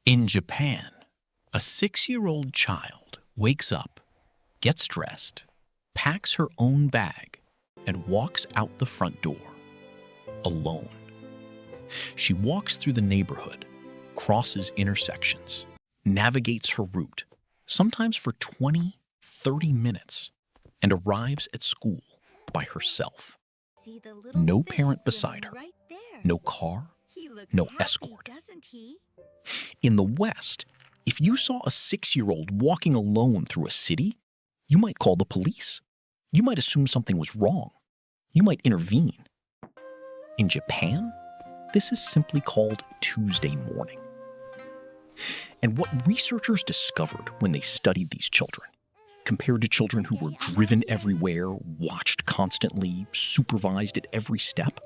In Japan, a 6-year-old child wakes up, gets dressed, packs her own bag, and walks out the front door, alone. She walks through the neighborhood, crosses intersections, navigates her route, sometimes for 20, 30 minutes, and arrives at school by herself. No parent beside her, no car, no escort. In the West, if you saw a 6-year-old walking alone through a city, you might call the police. You might assume something was wrong. You might intervene. In Japan, this is simply called Tuesday morning. And what researchers discovered when they studied these children, compared to children who were driven everywhere, watched constantly, supervised at every step,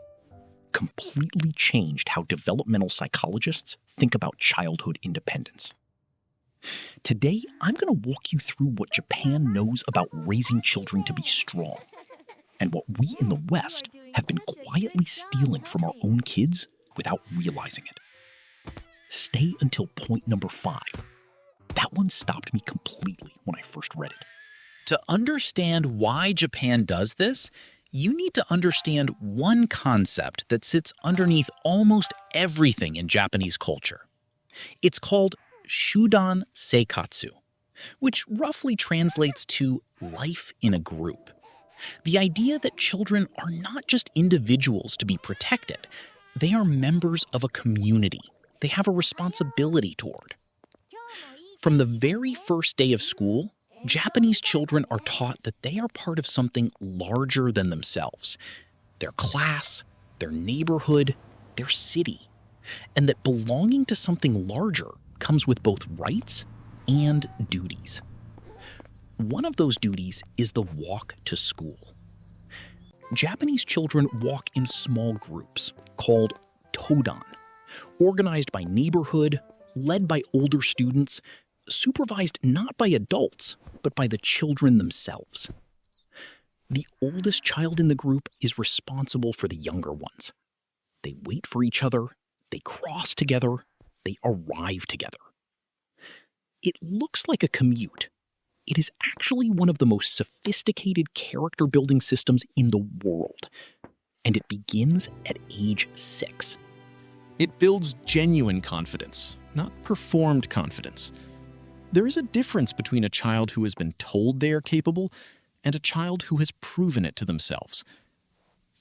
completely changed how developmental psychologists think about childhood independence. Today, I'm going to walk you through what Japan knows about raising children to be strong, and what we in the West have been quietly stealing from our own kids without realizing it. Stay until point number 5. That one stopped me completely when I first read it. To understand why Japan does this, you need to understand one concept that sits underneath almost everything in Japanese culture. It's called Shudan seikatsu, which roughly translates to life in a group. The idea that children are not just individuals to be protected, they are members of a community they have a responsibility toward. From the very first day of school, Japanese children are taught that they are part of something larger than themselves, their class, their neighborhood, their city, and that belonging to something larger comes with both rights and duties. One of those duties is the walk to school. Japanese children walk in small groups called Todan, organized by neighborhood, led by older students, supervised not by adults, but by the children themselves. The oldest child in the group is responsible for the younger ones. They wait for each other, they cross together, they arrive together. It looks like a commute. It is actually one of the most sophisticated character-building systems in the world, and it begins at age 6. It builds genuine confidence, not performed confidence. There is a difference between a child who has been told they are capable and a child who has proven it to themselves.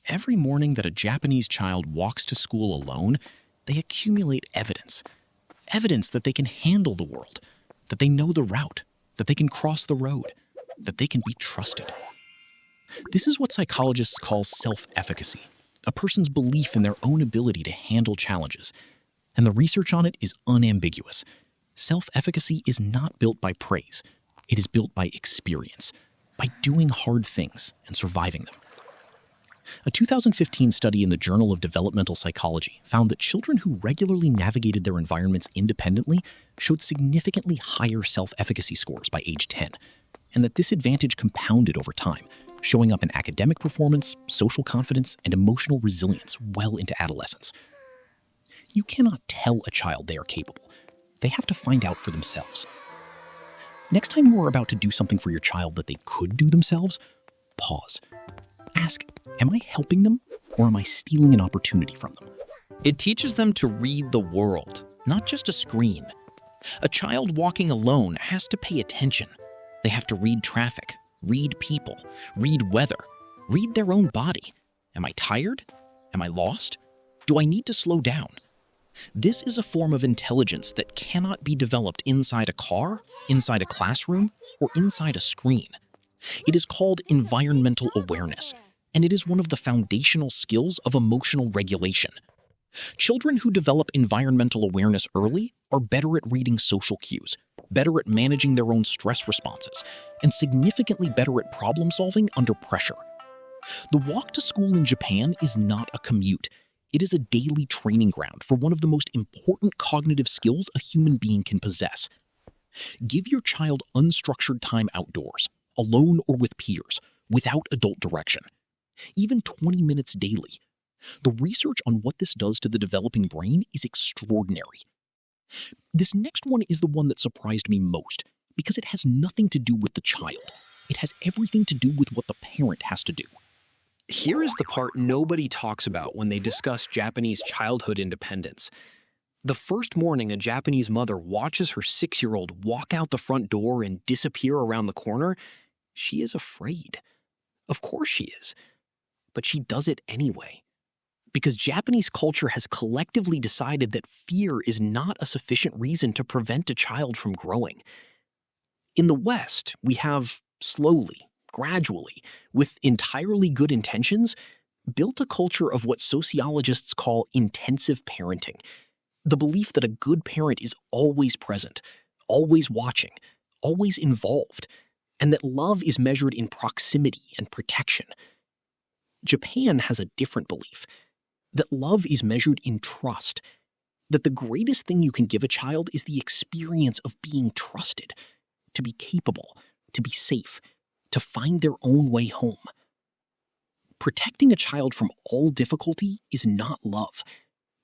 Every morning that a Japanese child walks to school alone, they accumulate evidence. Evidence that they can handle the world, that they know the route, that they can cross the road, that they can be trusted. This is what psychologists call self-efficacy, a person's belief in their own ability to handle challenges. And the research on it is unambiguous. Self-efficacy is not built by praise. It is built by experience, by doing hard things and surviving them. A 2015 study in the Journal of Developmental Psychology found that children who regularly navigated their environments independently showed significantly higher self-efficacy scores by age 10, and that this advantage compounded over time, showing up in academic performance, social confidence, and emotional resilience well into adolescence. You cannot tell a child they are capable. They have to find out for themselves. Next time you are about to do something for your child that they could do themselves, pause. Ask, am I helping them or am I stealing an opportunity from them? It teaches them to read the world, not just a screen. A child walking alone has to pay attention. They have to read traffic, read people, read weather, read their own body. Am I tired? Am I lost? Do I need to slow down? This is a form of intelligence that cannot be developed inside a car, inside a classroom, or inside a screen. It is called environmental awareness, and it is one of the foundational skills of emotional regulation. Children who develop environmental awareness early are better at reading social cues, better at managing their own stress responses, and significantly better at problem solving under pressure. The walk to school in Japan is not a commute. It is a daily training ground for one of the most important cognitive skills a human being can possess. Give your child unstructured time outdoors, alone or with peers, without adult direction. Even 20 minutes daily. The research on what this does to the developing brain is extraordinary. This next one is the one that surprised me most, because it has nothing to do with the child. It has everything to do with what the parent has to do. Here is the part nobody talks about when they discuss Japanese childhood independence. The first morning a Japanese mother watches her 6-year-old walk out the front door and disappear around the corner, she is afraid. Of course she is. But she does it anyway. Because Japanese culture has collectively decided that fear is not a sufficient reason to prevent a child from growing. In the West, we have slowly, gradually, with entirely good intentions, built a culture of what sociologists call intensive parenting. The belief that a good parent is always present, always watching, always involved, and that love is measured in proximity and protection. Japan has a different belief, that love is measured in trust, that the greatest thing you can give a child is the experience of being trusted, to be capable, to be safe, to find their own way home. Protecting a child from all difficulty is not love.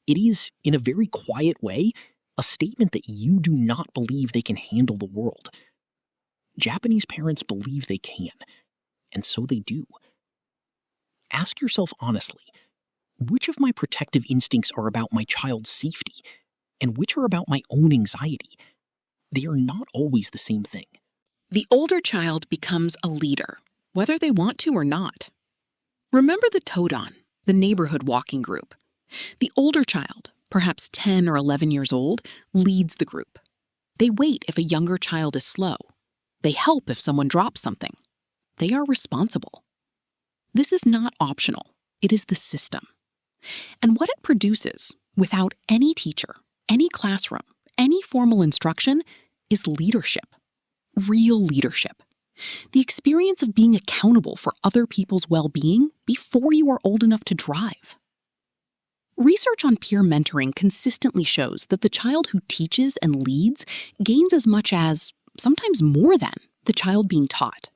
It is, in a very quiet way, a statement that you do not believe they can handle the world. Japanese parents believe they can, and so they do. Ask yourself honestly, which of my protective instincts are about my child's safety, and which are about my own anxiety? They are not always the same thing. The older child becomes a leader, whether they want to or not. Remember the Todan, the neighborhood walking group. The older child, perhaps 10 or 11 years old, leads the group. They wait if a younger child is slow. They help if someone drops something. They are responsible. This is not optional. It is the system. And what it produces, without any teacher, any classroom, any formal instruction, is leadership. Real leadership. The experience of being accountable for other people's well-being before you are old enough to drive. Research on peer mentoring consistently shows that the child who teaches and leads gains as much as, sometimes more than, the child being taught.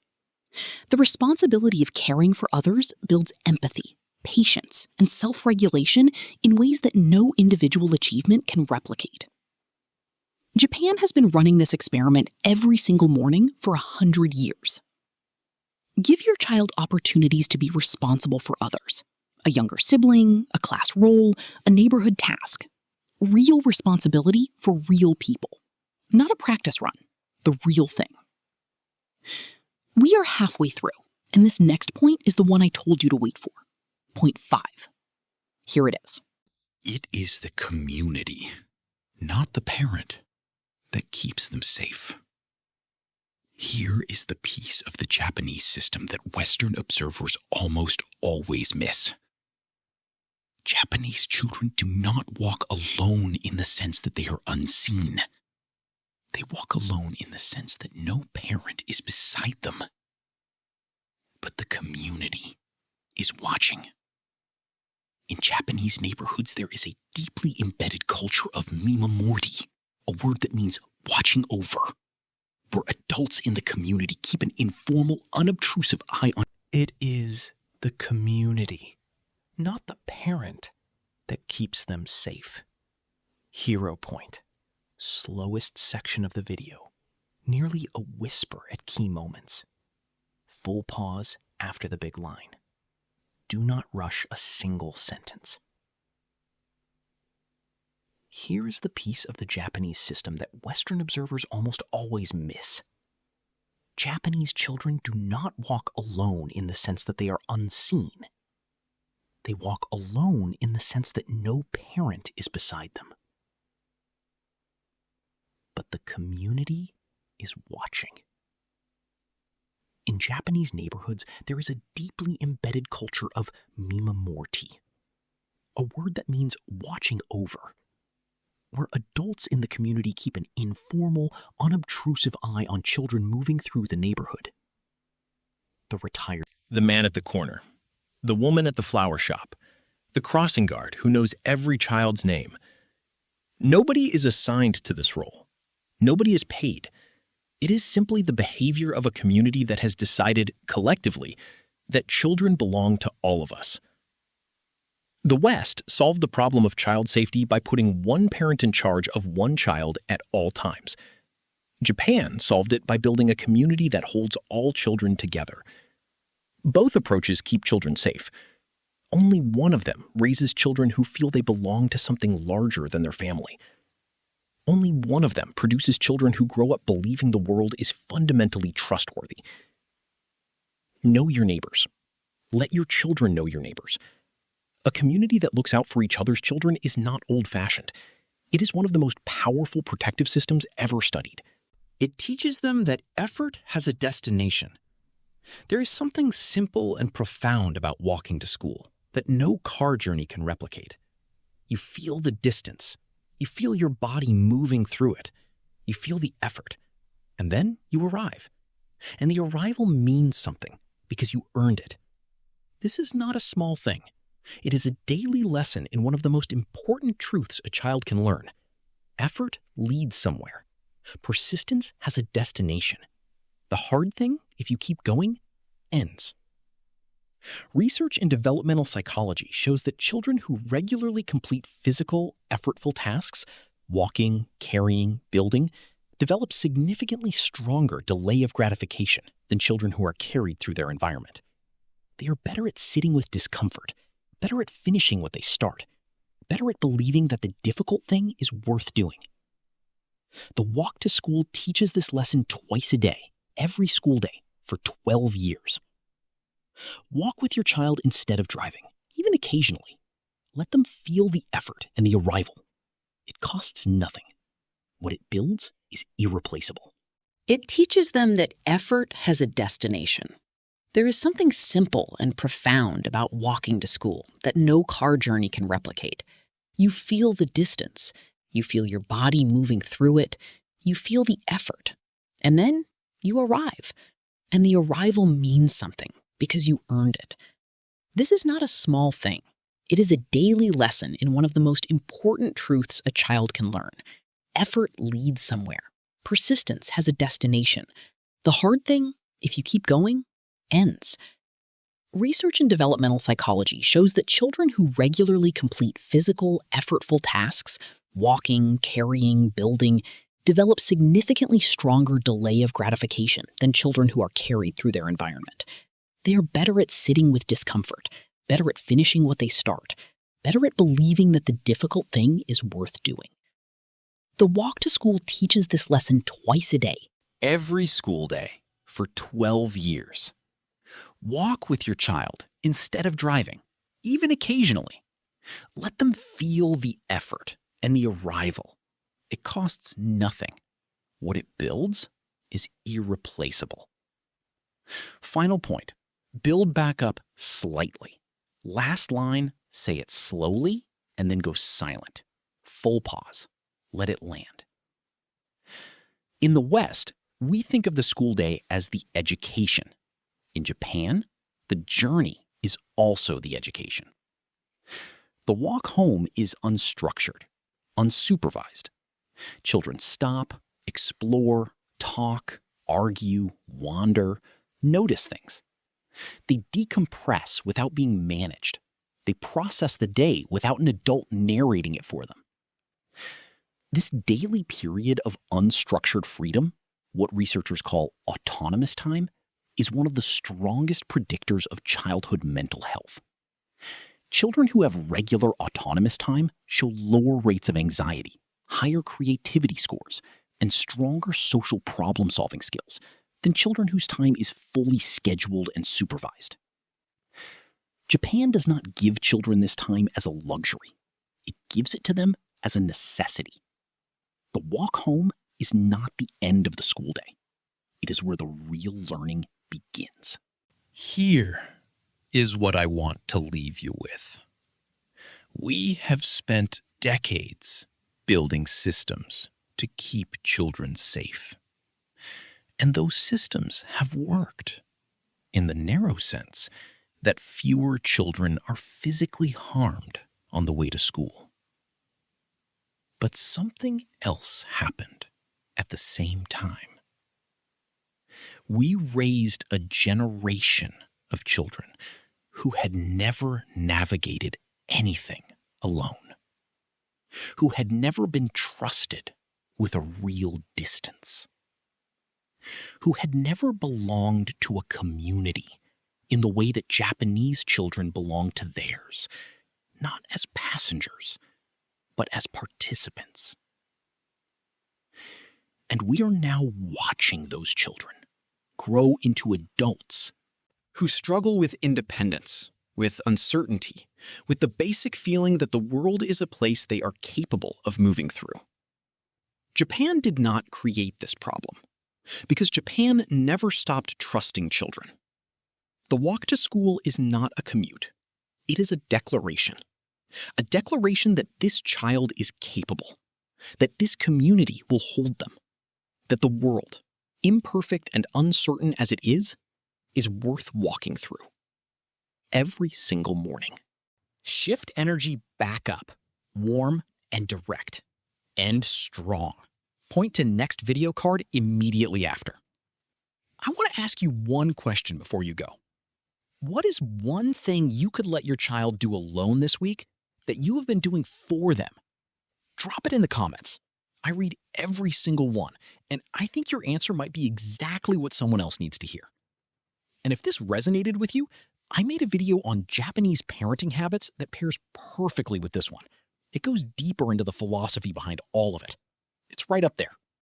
The responsibility of caring for others builds empathy, patience, and self-regulation in ways that no individual achievement can replicate. Japan has been running this experiment every single morning for 100 years. Give your child opportunities to be responsible for others. A younger sibling, a class role, a neighborhood task. Real responsibility for real people. Not a practice run, the real thing. We are halfway through, and this next point is the one I told you to wait for. Point 5. Here it is. It is the community, not the parent, that keeps them safe. Here is the piece of the Japanese system that Western observers almost always miss. Japanese children do not walk alone in the sense that they are unseen. They walk alone in the sense that no parent is beside them. But the community is watching. In Japanese neighborhoods, there is a deeply embedded culture of Mimamorti, a word that means watching over, where adults in the community keep an informal, unobtrusive eye on. It is the community, not the parent, that keeps them safe. Hero point. Slowest section of the video. Nearly a whisper at key moments. Full pause after the big line. Do not rush a single sentence. Here is the piece of the Japanese system that Western observers almost always miss. Japanese children do not walk alone in the sense that they are unseen. They walk alone in the sense that no parent is beside them. But the community is watching. In Japanese neighborhoods, there is a deeply embedded culture of Mimamorti, a word that means watching over, where adults in the community keep an informal, unobtrusive eye on children moving through the neighborhood. The man at the corner, the woman at the flower shop, the crossing guard who knows every child's name. Nobody is assigned to this role. Nobody is paid. It is simply the behavior of a community that has decided, collectively, that children belong to all of us. The West solved the problem of child safety by putting one parent in charge of one child at all times. Japan solved it by building a community that holds all children together. Both approaches keep children safe. Only one of them raises children who feel they belong to something larger than their family. Only one of them produces children who grow up believing the world is fundamentally trustworthy. Know your neighbors. Let your children know your neighbors. A community that looks out for each other's children is not old-fashioned. It is one of the most powerful protective systems ever studied. It teaches them that effort has a destination. There is something simple and profound about walking to school that no car journey can replicate. You feel the distance. You feel your body moving through it. You feel the effort. And then you arrive. And the arrival means something because you earned it. This is not a small thing. It is a daily lesson in one of the most important truths a child can learn. Effort leads somewhere. Persistence has a destination. The hard thing, if you keep going, ends. Research in developmental psychology shows that children who regularly complete physical, effortful tasks, walking, carrying, building, develop significantly stronger delay of gratification than children who are carried through their environment. They are better at sitting with discomfort, better at finishing what they start, better at believing that the difficult thing is worth doing. The walk to school teaches this lesson twice a day, every school day, for 12 years. Walk with your child instead of driving, even occasionally. Let them feel the effort and the arrival. It costs nothing. What it builds is irreplaceable. It teaches them that effort has a destination. There is something simple and profound about walking to school that no car journey can replicate. You feel the distance. You feel your body moving through it. You feel the effort. And then you arrive. And the arrival means something because you earned it. This is not a small thing. It is a daily lesson in one of the most important truths a child can learn. Effort leads somewhere. Persistence has a destination. The hard thing, if you keep going, ends. Research in developmental psychology shows that children who regularly complete physical, effortful tasks, walking, carrying, building, develop significantly stronger delay of gratification than children who are carried through their environment. They are better at sitting with discomfort, better at finishing what they start, better at believing that the difficult thing is worth doing. The walk to school teaches this lesson twice a day, Every school day, for 12 years. Walk with your child instead of driving, even occasionally. Let them feel the effort and the arrival. It costs nothing. What it builds is irreplaceable. Final point, build back up slightly. Last line, say it slowly and then go silent. Full pause. Let it land. In the West, we think of the school day as the education. In Japan, the journey is also the education. The walk home is unstructured, unsupervised. Children stop, explore, talk, argue, wander, notice things. They decompress without being managed. They process the day without an adult narrating it for them. This daily period of unstructured freedom, what researchers call autonomous time, is one of the strongest predictors of childhood mental health. Children who have regular autonomous time show lower rates of anxiety, higher creativity scores, and stronger social problem-solving skills than children whose time is fully scheduled and supervised. Japan does not give children this time as a luxury. It gives it to them as a necessity. The walk home is not the end of the school day. It is where the real learning begins. Here is what I want to leave you with. We have spent decades building systems to keep children safe. And those systems have worked, in the narrow sense that fewer children are physically harmed on the way to school. But something else happened at the same time. We raised a generation of children who had never navigated anything alone, who had never been trusted with a real distance, who had never belonged to a community in the way that Japanese children belong to theirs, not as passengers, but as participants. And we are now watching those children grow into adults who struggle with independence, with uncertainty, with the basic feeling that the world is a place they are capable of moving through. Japan did not create this problem, because Japan never stopped trusting children. The walk to school is not a commute. It is a declaration that this child is capable, that this community will hold them, that the world, imperfect and uncertain as it is worth walking through. Every single morning. Shift energy back up, warm and direct, and strong. Point to next video card immediately after. I want to ask you one question before you go. What is one thing you could let your child do alone this week that you have been doing for them? Drop it in the comments. I read every single one, and I think your answer might be exactly what someone else needs to hear. And if this resonated with you, I made a video on Japanese parenting habits that pairs perfectly with this one. It goes deeper into the philosophy behind all of it. It's right up there.